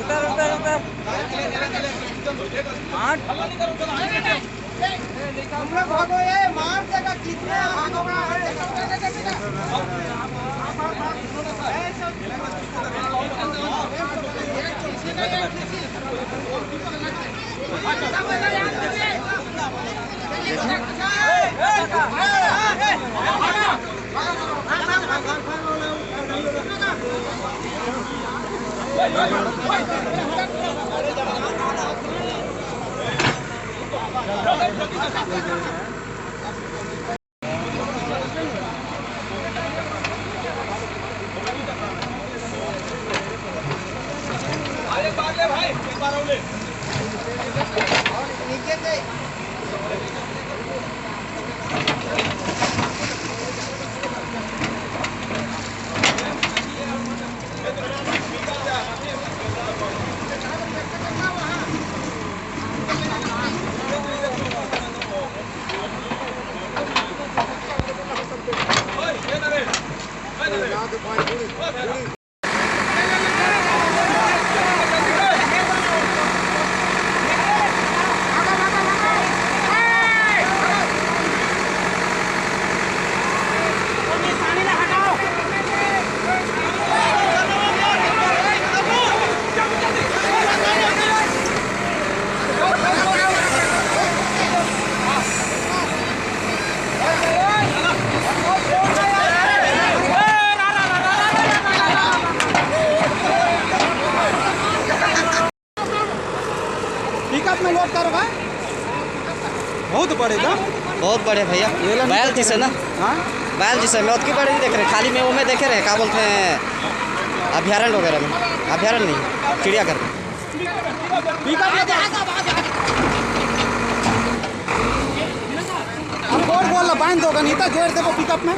उतर उतर उतर भागो ये मार देगा कितने भागोगा भाई नीचे से पिकअप में लोड करो भाई बहुत बड़े ना बहुत बड़े भैया बैल जी से ना। हाँ बैल जी से मैं उतनी बड़े नहीं देख रहे, खाली में वो में देखे रहे क्या बोलते हैं अभ्यारण्य वगैरह में, अभ्यारण्य नहीं चिड़ियाघर में। बोल बोल बांध दो गनीता जोड़ देखो पिकअप में